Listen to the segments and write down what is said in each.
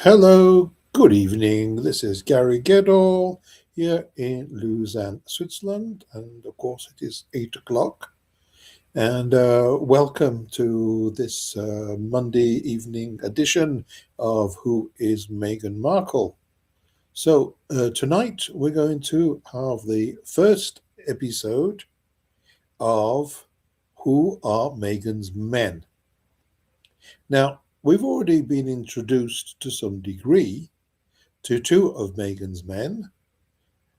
Hello, good evening. This is Gary Gedall here in Lausanne, Switzerland, and of course it is 8 o'clock. And welcome to this Monday evening edition of Who is Meghan Markle? So tonight we're going to have the first episode of Who Are Meghan's Men? Now, we've already been introduced to some degree to two of Meghan's men.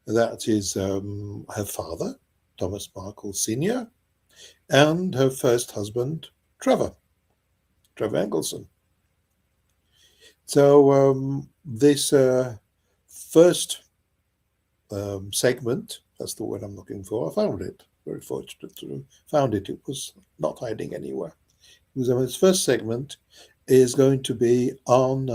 That is her father, Thomas Markle Sr., and her first husband, Trevor Engelson. So this first segment, that's the word I'm looking for, I found it. Very fortunate to have found it. It was not hiding anywhere. His first segment is going to be on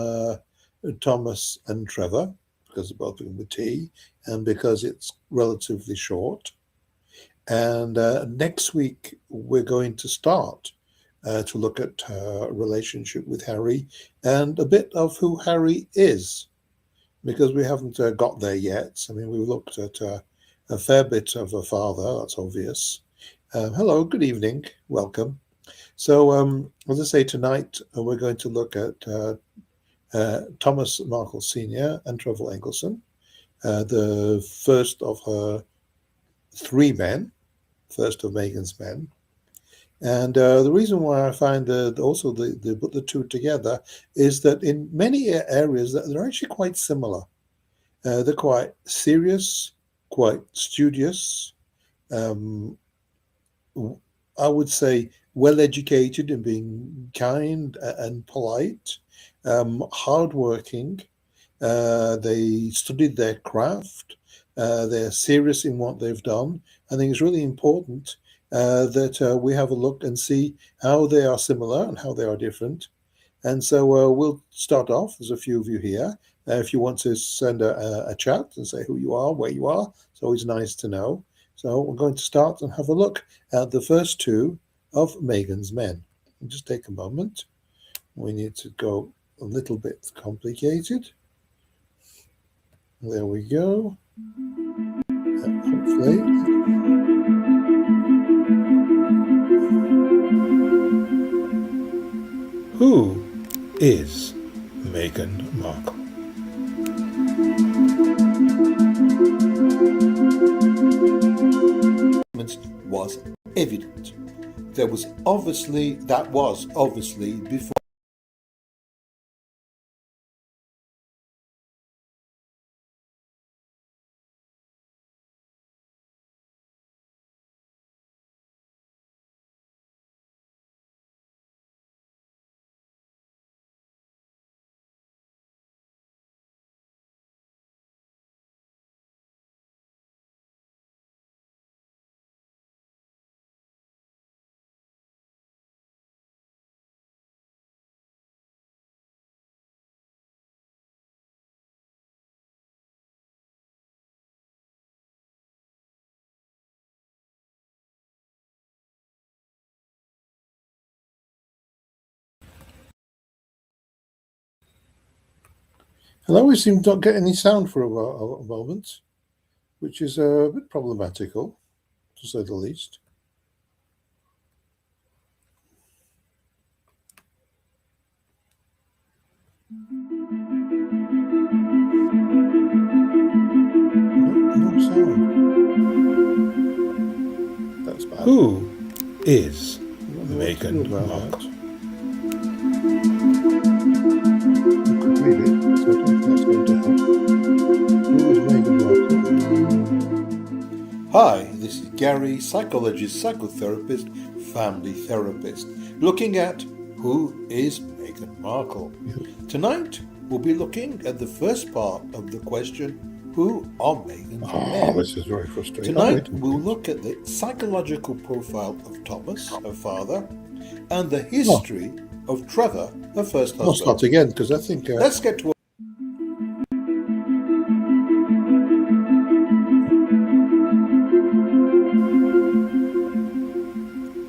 Thomas and Trevor, because they're both begin with T, and because it's relatively short. And next week, we're going to start to look at her relationship with Harry and a bit of who Harry is, because we haven't got there yet. I mean, we've looked at a fair bit of her father, that's obvious. Hello, good evening, welcome. So, as I say, tonight we're going to look at Thomas Markle Sr. and Trevor Engelson, the first of her three men, first of Meghan's men. And the reason why I find also they put the two together is that in many areas they're actually quite similar. They're quite serious, quite studious. I would say well-educated in being kind and polite, hardworking. They studied their craft. They're serious in what they've done. I think it's really important that we have a look and see how they are similar and how they are different. And so we'll start off. There's a few of you here. If you want to send a chat and say who you are, where you are, it's always nice to know. So we're going to start and have a look at the first two of Meghan's men. Just take a moment. We need to go a little bit complicated. There we go. Hopefully. Who is Meghan Markle? Was evident. That was obviously before. Hello, we seem to not get any sound for a moment, which is a bit problematical, to say the least. No sound. That's bad. Who is Meghan Markle? You could read it, so I don't think that's going to help. Who is Meghan Markle? Hi, this is Gary, psychologist, psychotherapist, family therapist, looking at who is Meghan Markle. Tonight, we'll be looking at the first part of the question, who are Meghan's men? This is very frustrating. Tonight, we'll look at the psychological profile of Thomas, her father, and the history of Trevor, her first husband. I'll start again, because I think... Let's get to...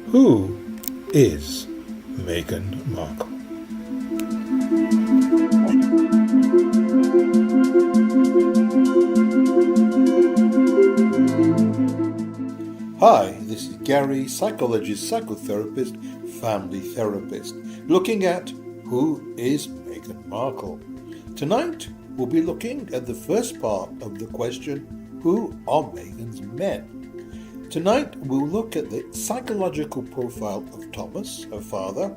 Who is Meghan Markle? Hi, this is Gary, psychologist, psychotherapist, family therapist, looking at who is Meghan Markle. Tonight, we'll be looking at the first part of the question, who are Meghan's men? Tonight, we'll look at the psychological profile of Thomas, her father,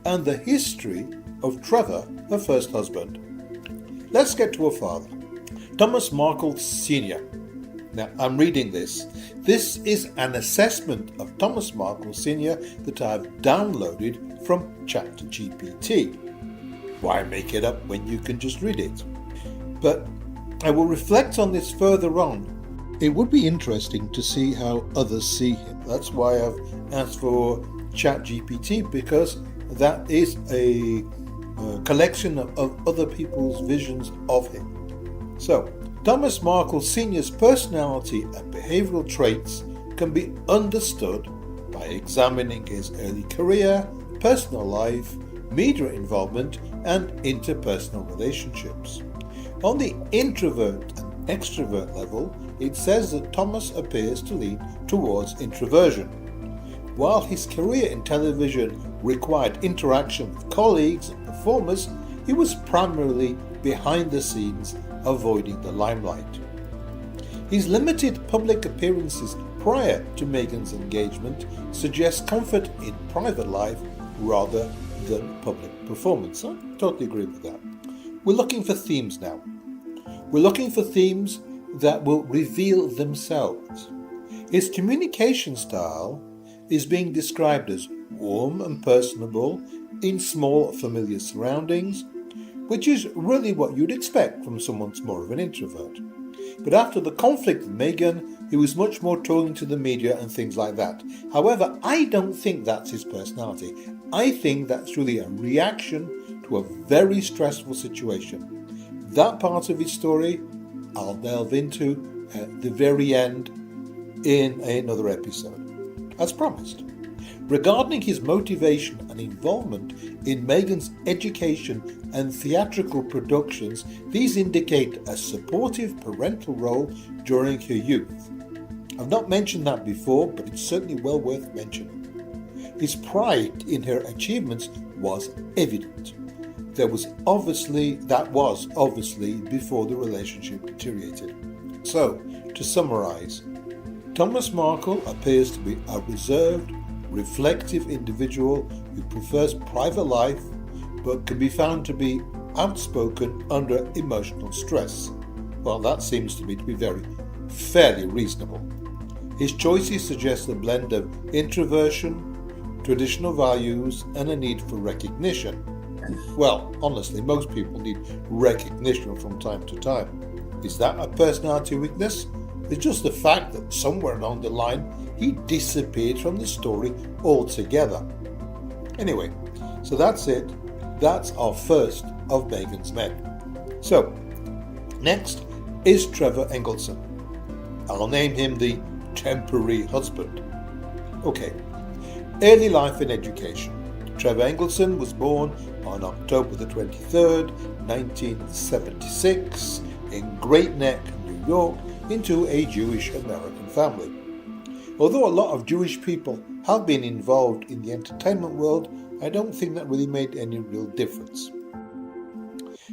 and the history of Trevor, her first husband. Let's get to her father, Thomas Markle Sr. Now, I'm reading this. This is an assessment of Thomas Markle Sr. that I've downloaded from ChatGPT. Why make it up when you can just read it? But I will reflect on this further on. It would be interesting to see how others see him. That's why I've asked for ChatGPT, because that is a collection of other people's visions of him. So, Thomas Markle Sr.'s personality and behavioural traits can be understood by examining his early career, personal life, media involvement, and interpersonal relationships. On the introvert and extrovert level, it says that Thomas appears to lean towards introversion. While his career in television required interaction with colleagues and performers, he was primarily behind the scenes, avoiding the limelight. His limited public appearances prior to Meghan's engagement suggest comfort in private life rather than public performance. I totally agree with that. We're looking for themes now. We're looking for themes that will reveal themselves. His communication style is being described as warm and personable in small, familiar surroundings, which is really what you'd expect from someone who's more of an introvert. But after the conflict with Meghan, he was much more talking to the media and things like that. However, I don't think that's his personality. I think that's really a reaction to a very stressful situation. That part of his story I'll delve into at the very end in another episode, as promised. Regarding his motivation and involvement in Meghan's education and theatrical productions, these indicate a supportive parental role during her youth. I've not mentioned that before, but it's certainly well worth mentioning. His pride in her achievements was evident. That was obviously before the relationship deteriorated. So, to summarise, Thomas Markle appears to be a reserved, reflective individual who prefers private life but can be found to be outspoken under emotional stress. Well, that seems to me to be fairly reasonable. His choices suggest a blend of introversion, traditional values, and a need for recognition. Well, honestly, most people need recognition from time to time. Is that a personality weakness? It's just the fact that somewhere along the line he disappeared from the story altogether. Anyway, so that's it. That's our first of Meghan's men. So, next is Trevor Engelson. I'll name him the temporary husband. Okay, early life and education. Trevor Engelson was born on October the 23rd, 1976 in Great Neck, New York, into a Jewish American family. Although a lot of Jewish people have been involved in the entertainment world, I don't think that really made any real difference.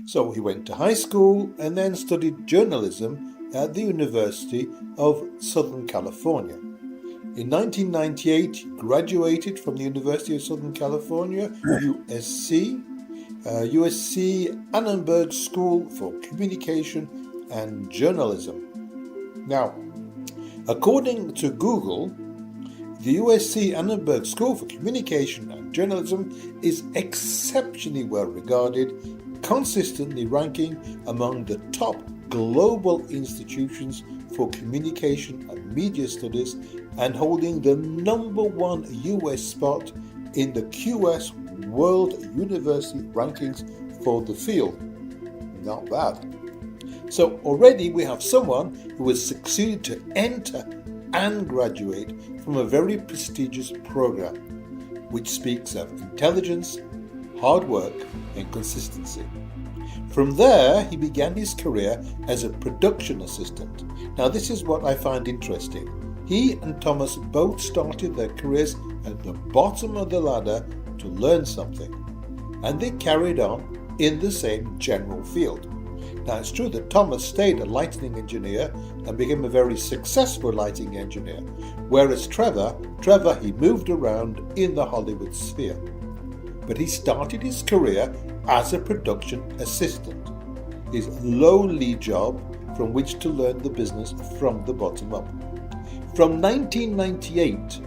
So he went to high school and then studied journalism at the University of Southern California. In 1998, he graduated from the University of Southern California, USC Annenberg School for Communication and Journalism. Now, according to Google, the USC Annenberg School for Communication and Journalism is exceptionally well regarded, consistently ranking among the top global institutions for communication and media studies and holding the #1 US spot in the QS World University Rankings for the field. Not bad. So already we have someone who has succeeded to enter and graduate from a very prestigious program, which speaks of intelligence, hard work, and consistency. From there, he began his career as a production assistant. Now, this is what I find interesting. He and Thomas both started their careers at the bottom of the ladder to learn something, and they carried on in the same general field. Now, it's true that Thomas stayed a lighting engineer and became a very successful lighting engineer, whereas Trevor, he moved around in the Hollywood sphere. But he started his career as a production assistant, his lowly job from which to learn the business from the bottom up. From 1998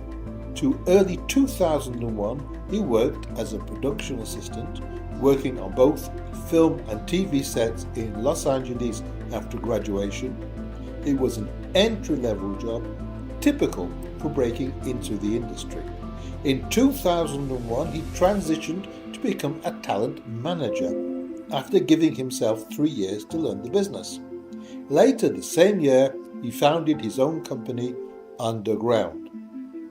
to early 2001, he worked as a production assistant, working on both film and TV sets in Los Angeles after graduation. It was an entry-level job, typical for breaking into the industry. In 2001, he transitioned to become a talent manager after giving himself 3 years to learn the business. Later the same year, he founded his own company, Underground.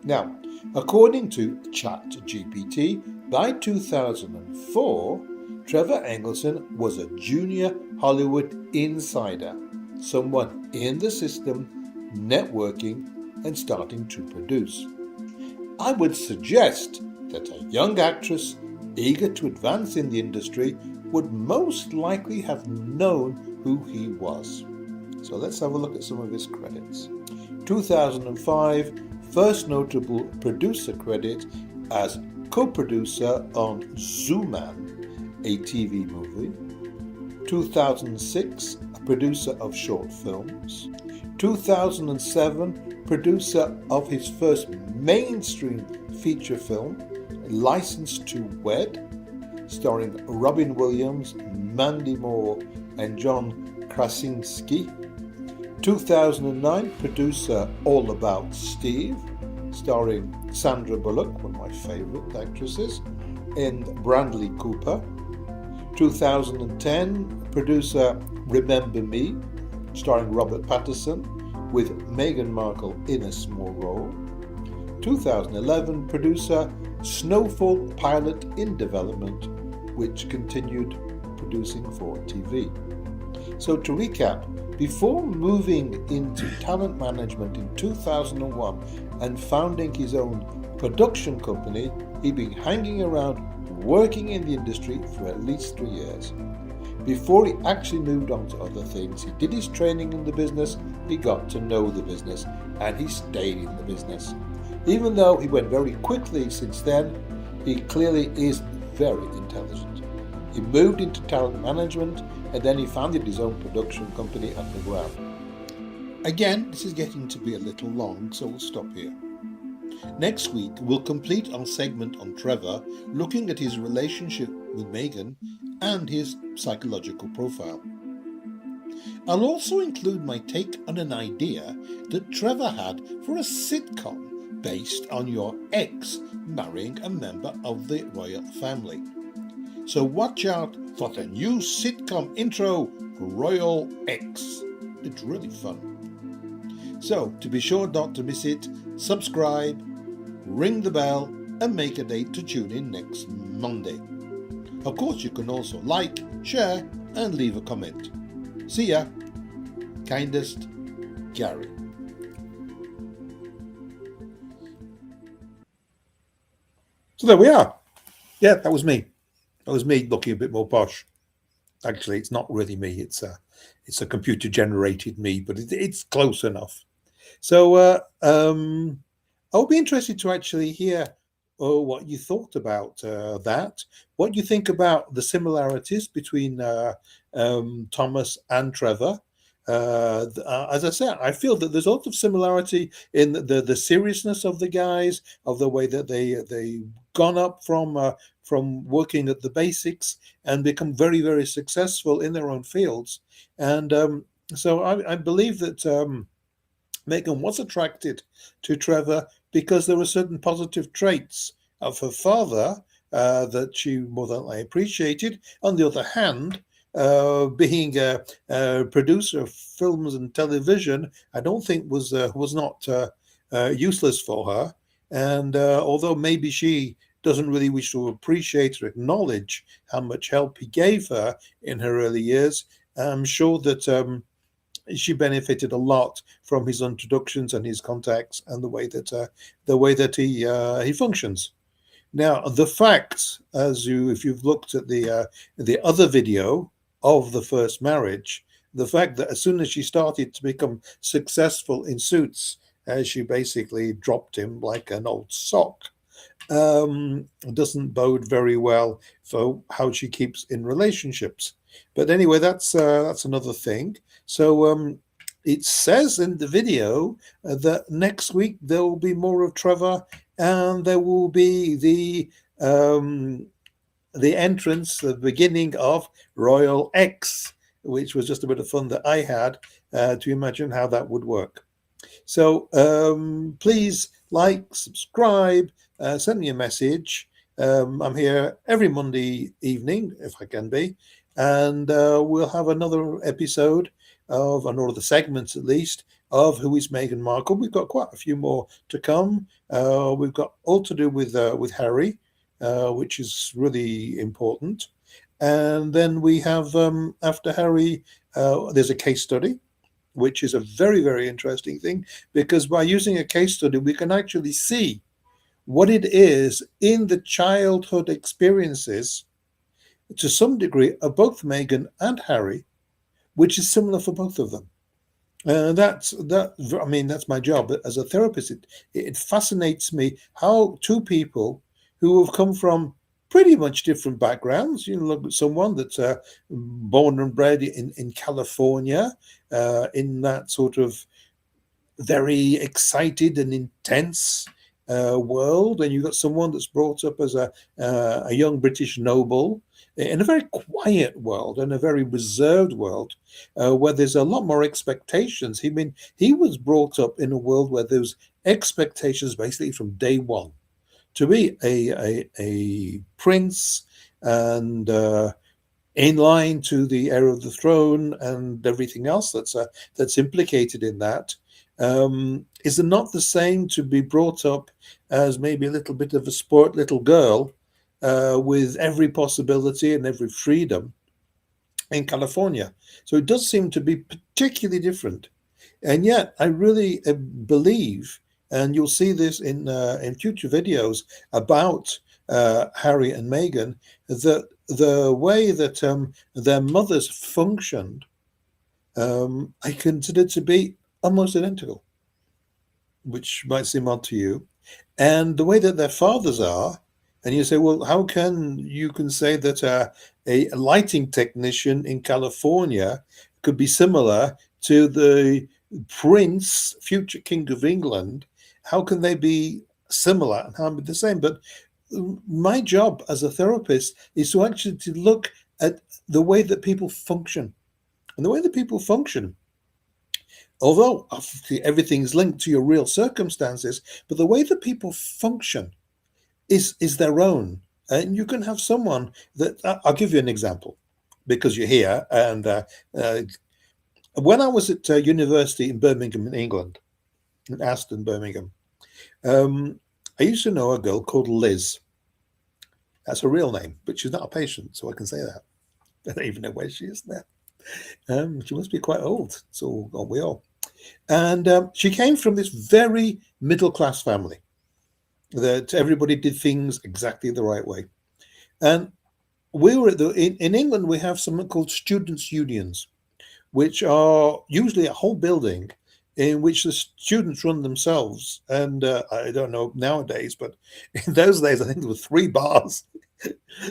Now, according to ChatGPT, by 2004, Trevor Engelson was a junior Hollywood insider, someone in the system, networking and starting to produce. I would suggest that a young actress eager to advance in the industry would most likely have known who he was. So let's have a look at some of his credits. 2005, first notable producer credit as co-producer on Zooman, a TV movie. 2006, a producer of short films. 2007, producer of his first mainstream feature film, License to Wed, starring Robin Williams, Mandy Moore, and John Krasinski. 2009, producer All About Steve, starring Sandra Bullock, one of my favourite actresses, and Bradley Cooper. 2010, producer Remember Me, starring Robert Pattinson, with Meghan Markle in a small role. 2011, producer Snowfall pilot in development, which continued producing for TV. So to recap, before moving into talent management in 2001 and founding his own production company, he'd been hanging around working in the industry for at least 3 years. Before he actually moved on to other things, he did his training in the business, he got to know the business, and he stayed in the business. Even though he went very quickly since then, he clearly is very intelligent. He moved into talent management, and then he founded his own production company Underground. Again, this is getting to be a little long, so we'll stop here. Next week, we'll complete our segment on Trevor, looking at his relationship with Meghan and his psychological profile. I'll also include my take on an idea that Trevor had for a sitcom based on your ex marrying a member of the royal family. So watch out for the new sitcom intro, Royal X. It's really fun. So to be sure not to miss it, subscribe, ring the bell, and make a date to tune in next Monday. Of course, you can also like, share, and leave a comment. See ya. Kindest, Gary. So there we are. Yeah, that was me. That was me looking a bit more posh. Actually, it's not really me. It's a computer-generated me, but it's close enough. So I'll be interested to actually hear what you thought about that. What you think about the similarities between Thomas and Trevor. As I said, I feel that there's a lot of similarity in the seriousness of the guys, of the way that they gone up from working at the basics and become very, very successful in their own fields. And so I believe that Meghan was attracted to Trevor because there were certain positive traits of her father that she more than likely appreciated. On the other hand, being a producer of films and television, I don't think was not useless for her. And although maybe she doesn't really wish to appreciate or acknowledge how much help he gave her in her early years, I'm sure that she benefited a lot from his introductions and his contacts and the way that he functions. Now, the fact, if you've looked at the other video of the first marriage, the fact that as soon as she started to become successful in Suits, she basically dropped him like an old sock. Doesn't bode very well for how she keeps in relationships. But anyway, that's another thing. So it says in the video that next week there will be more of Trevor, and there will be the entrance, the beginning of Royal X, which was just a bit of fun that I had to imagine how that would work. So please like, subscribe, send me a message. I'm here every Monday evening, if I can be, and we'll have another episode of another segments at least of Who is Meghan Markle. We've got quite a few more to come. We've got all to do with Harry, which is really important. And then we have after Harry, there's a case study, which is a very, very interesting thing, because by using a case study, we can actually see what it is in the childhood experiences, to some degree, of both Meghan and Harry, which is similar for both of them. That's my job as a therapist. It fascinates me how two people who have come from pretty much different backgrounds. You look at someone that's born and bred in California, in that sort of very excited and intense world, and you've got someone that's brought up as a young British noble in a very quiet world and a very reserved world, where there's a lot more expectations. He was brought up in a world where there's expectations basically from day one to be a prince and in line to the heir of the throne and everything else that's implicated in that. Is it not the same to be brought up as maybe a little bit of a sport little girl with every possibility and every freedom in California? So it does seem to be particularly different. And yet I really believe, and you'll see this in future videos about Harry and Meghan, that the way that their mothers functioned, I consider to be almost identical, which might seem odd to you. And the way that their fathers are, and you say, well, how can you say that a lighting technician in California could be similar to the prince, future king of England? How can they be similar and how be the same? But my job as a therapist is to actually to look at the way that people function. And the way that people function, although everything's linked to your real circumstances, but the way that people function is their own. And you can have someone that, I'll give you an example, because you're here. And when I was at university in Birmingham, in England, in Aston, Birmingham, I used to know a girl called Liz. That's her real name, but she's not a patient, so I can say that. I don't even know where she is now. She must be quite old, so aren't we all? And she came from this very middle-class family that everybody did things exactly the right way. And we were in England, we have something called students' unions, which are usually a whole building in which the students run themselves. And I don't know nowadays, but in those days, I think there were 3 bars,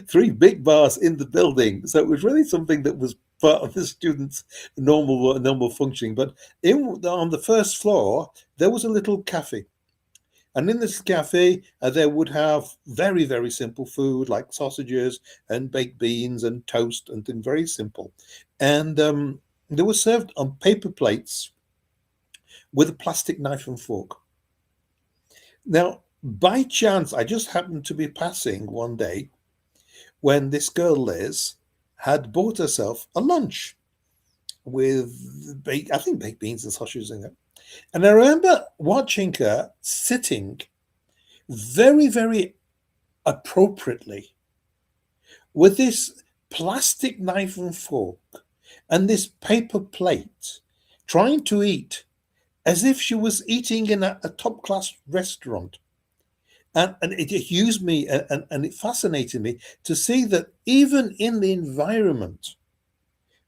3 big bars in the building. So it was really something that was part of the students' normal functioning. But on the first floor, there was a little cafe. And in this cafe, they would have very, very simple food like sausages and baked beans and toast and things very simple. And they were served on paper plates with a plastic knife and fork. Now, by chance, I just happened to be passing one day when this girl, Liz, had bought herself a lunch with, baked beans and sausages in it. And I remember watching her sitting very, very appropriately with this plastic knife and fork and this paper plate, trying to eat as if she was eating in a top-class restaurant. And it used me, and it fascinated me to see that even in the environment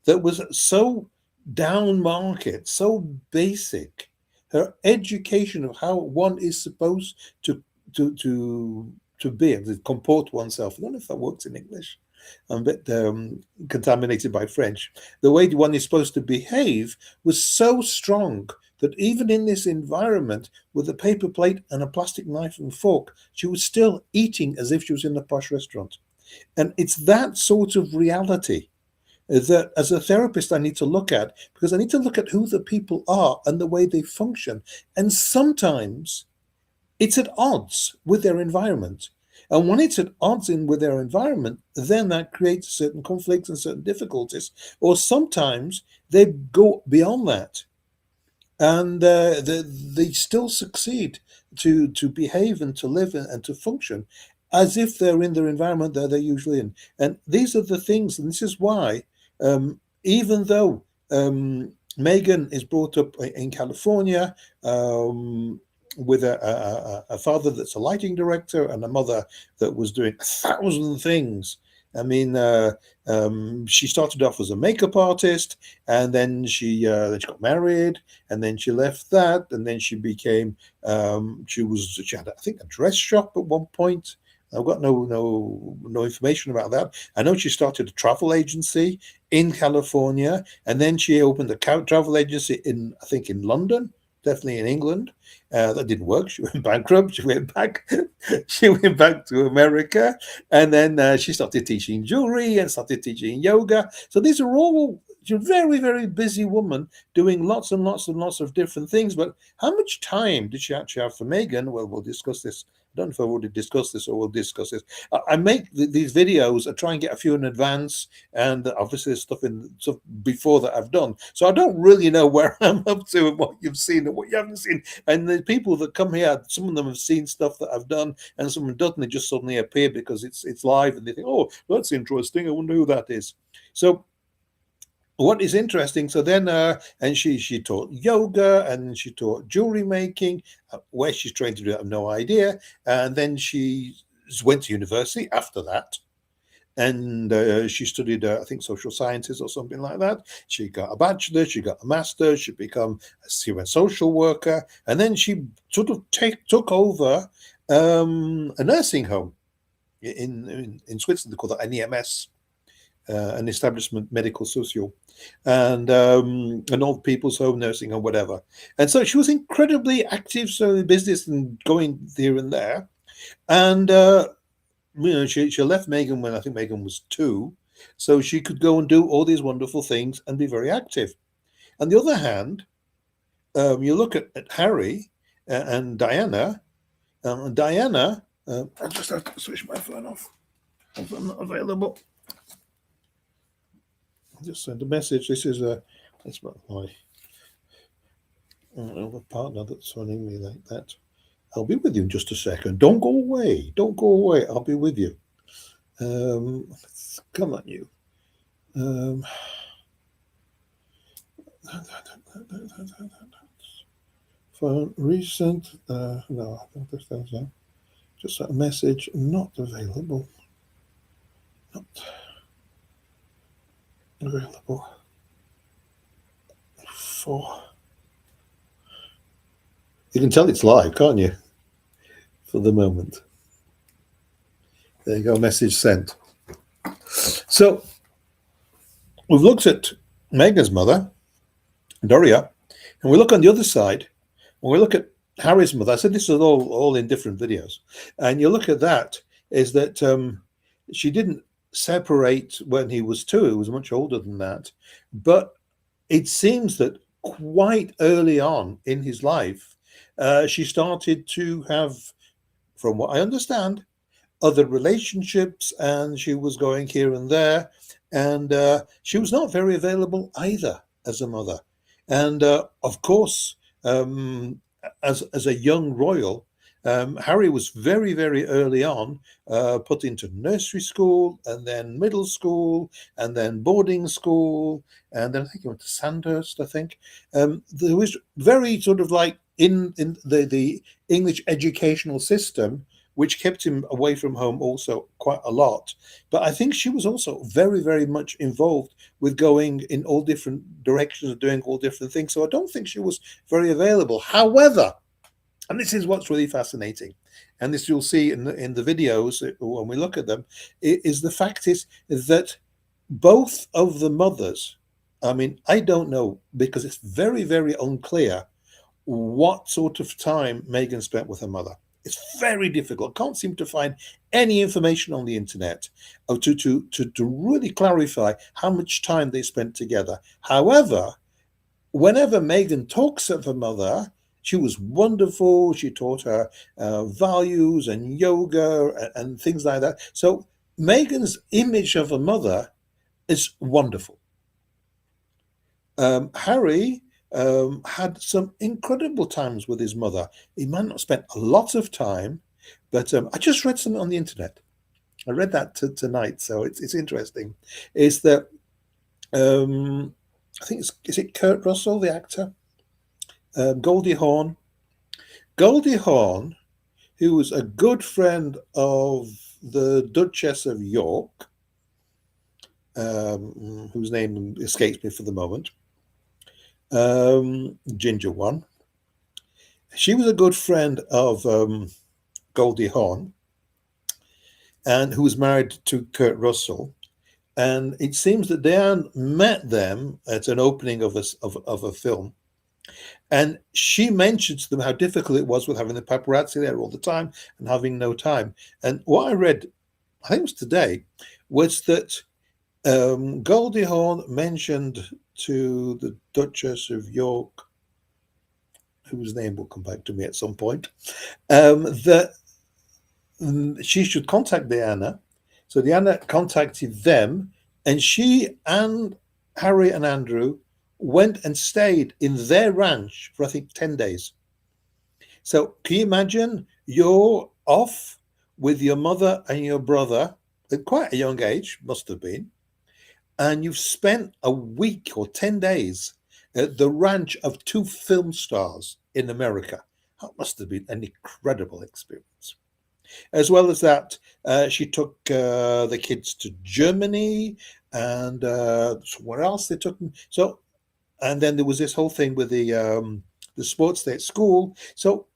that was so down market, so basic, her education of how one is supposed to to to to be able to comport oneself. I don't know if that works in English. I'm a bit contaminated by French. The way one is supposed to behave was so strong that even in this environment with a paper plate and a plastic knife and fork, she was still eating as if she was in a posh restaurant. And it's that sort of reality that as a therapist I need to look at, because I need to look at who the people are and the way they function. And sometimes it's at odds with their environment. And when it's at odds with their environment, then that creates certain conflicts and certain difficulties. Or sometimes they go beyond that, and they still succeed to behave and to live and to function as if they're in their environment that they're usually in. And these are the things, and this is why, even though Meghan is brought up in California, with a father that's a lighting director and a mother that was doing 1,000 things. I mean, she started off as a makeup artist, and then she got married, and then she left that, and then she became she had, I think, a dress shop at one point. I've got no information about that. I know she started a travel agency in California, and then she opened a travel agency in, I think, in London. Definitely in England. That didn't work. She went bankrupt. She went back. She went back to America, and then she started teaching jewelry and started teaching yoga. So these are all, she's a very, very busy woman doing lots and lots and lots of different things. But how much time did she actually have for Meghan? Well, we'll discuss this. I don't know if I've already discussed this or we'll discuss this. I make these videos. I try and get a few in advance, and obviously there's stuff before that I've done. So I don't really know where I'm up to and what you've seen and what you haven't seen. And the people that come here, some of them have seen stuff that I've done, and some of them don't. They just suddenly appear because it's live, and they think, oh, that's interesting. I wonder who that is. So what is interesting, so then and she taught yoga and she taught jewelry making. Where she's trained to do it, I have no idea. And then she went to university after that, and she studied I think social sciences or something like that. She got a bachelor, she got a master, she went social worker, and then she sort of took over a nursing home in Switzerland. They call that an EMS, an establishment medical social, and an old people's home, nursing home, whatever. And so she was incredibly active, so in business and going here and there. And she left Meghan when I think Meghan was 2, so she could go and do all these wonderful things and be very active. On the other hand, you look at Harry and Diana. Diana, I just have to switch my phone off. I'm not available. Just send a message. This is that's my partner that's phoning me like that. I'll be with you in just a second. Don't go away. Don't go away. I'll be with you. Come on, you. Phone recent. No, just a message. Not available. Not available for. You can tell it's live, can't you? For the moment. There you go, message sent. So we've looked at Meghan's mother, Doria, and we look on the other side, when we look at Harry's mother. I said this is all in different videos, and you look at that, is that she didn't separate when he was 2. He was much older than that, but it seems that quite early on in his life, she started to have, from what I understand, other relationships, and she was going here and there, and she was not very available either as a mother. And of course, as a young royal, Harry was very, very early on put into nursery school and then middle school and then boarding school. And then I think he went to Sandhurst, I think. There was very sort of like in the English educational system, which kept him away from home also quite a lot. But I think she was also very, very much involved with going in all different directions and doing all different things. So I don't think she was very available. However, and this is what's really fascinating, and this you'll see in the videos when we look at them, is the fact is that both of the mothers, I mean, I don't know, because it's very, very unclear what sort of time Meghan spent with her mother. It's very difficult. Can't seem to find any information on the internet to really clarify how much time they spent together. However, whenever Meghan talks of her mother, she was wonderful. She taught her values and yoga and things like that. So Meghan's image of her mother is wonderful. Harry had some incredible times with his mother. He might not spend a lot of time, but I just read something on the internet. I read that tonight, so it's interesting. Is that I think is it Kurt Russell, the actor? Goldie Hawn. Goldie Hawn, who was a good friend of the Duchess of York, whose name escapes me for the moment, ginger one. She was a good friend of Goldie Hawn, and who was married to Kurt Russell. And it seems that Diane met them at an opening of a film. And she mentioned to them how difficult it was with having the paparazzi there all the time and having no time. And what I read, I think it was today, was that Goldie Hawn mentioned to the Duchess of York, whose name will come back to me at some point, that she should contact Diana. So Diana contacted them, and she and Harry and Andrew went and stayed in their ranch for, I think, 10 days. So can you imagine you're off with your mother and your brother at quite a young age, must have been, and you've spent a week or 10 days at the ranch of two film stars in America. That must have been an incredible experience. As well as that, she took the kids to Germany and where else they took them. So, and then there was this whole thing with the sports day at school. So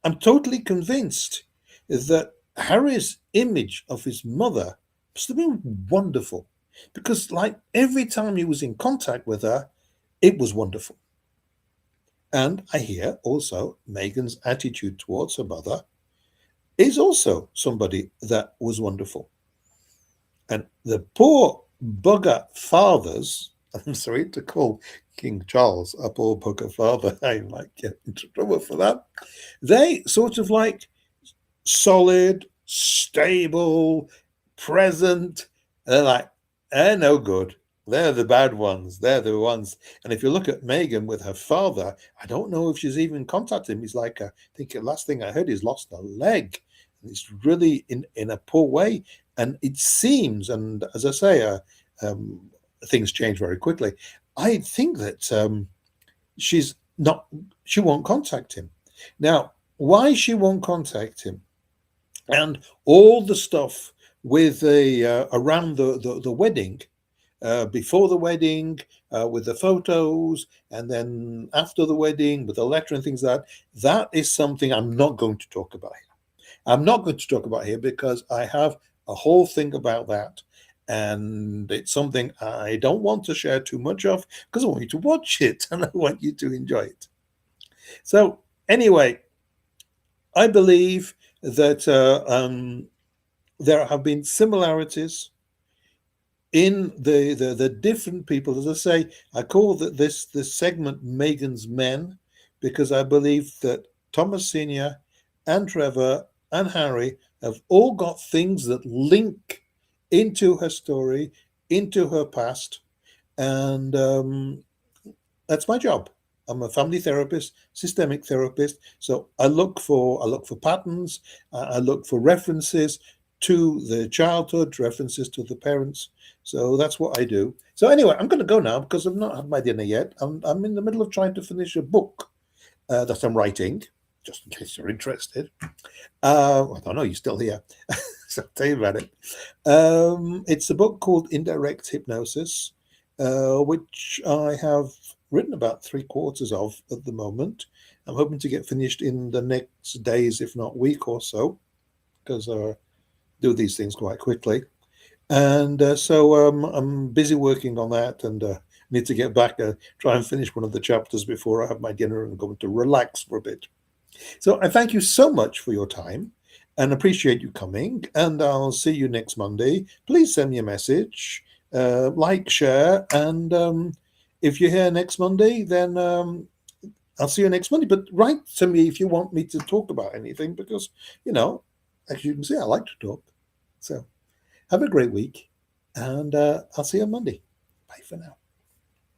I'm totally convinced that Harry's image of his mother must have been wonderful, because like every time he was in contact with her, it was wonderful. And I hear also Meghan's attitude towards her mother is also somebody that was wonderful. And the poor bugger fathers, I'm sorry to call King Charles a poor bugger father, I might get into trouble for that. They sort of like solid, stable, present. They're like, they're no good. They're the bad ones. They're the ones. And if you look at Meghan with her father, I don't know if she's even contacted him. He's like, I think the last thing I heard, he's lost a leg. And it's really in a poor way. And it seems, and as I say, things change very quickly. I think that she won't contact him. Now, why she won't contact him, and all the stuff with around the wedding, before the wedding, with the photos, and then after the wedding with the letter and things like that, that is something I'm not going to talk about here. I'm not going to talk about here because I have a whole thing about that. And it's something I don't want to share too much of because I want you to watch it and I want you to enjoy it. So anyway, I believe that there have been similarities in the different people. As I say, I call this segment Meghan's Men, because I believe that Thomas Sr. and Trevor and Harry have all got things that link into her story, into her past, and that's my job. I'm a family therapist, systemic therapist. So I look for patterns. I look for references to the childhood, references to the parents. So that's what I do. So anyway, I'm going to go now because I've not had my dinner yet. I'm in the middle of trying to finish a book that I'm writing, just in case you're interested. I don't know, you're still here. So I'll tell you about it. It's a book called Indirect Hypnosis, which I have written about 3/4 of at the moment. I'm hoping to get finished in the next days, if not week or so, because I do these things quite quickly. And so I'm busy working on that, and need to get back, try and finish one of the chapters before I have my dinner and go to relax for a bit. So I thank you so much for your time and appreciate you coming. And I'll see you next Monday. Please send me a message, like, share, and if you're here next Monday, then I'll see you next Monday. But write to me if you want me to talk about anything, because, as you can see, I like to talk. So have a great week, and I'll see you on Monday. Bye for now.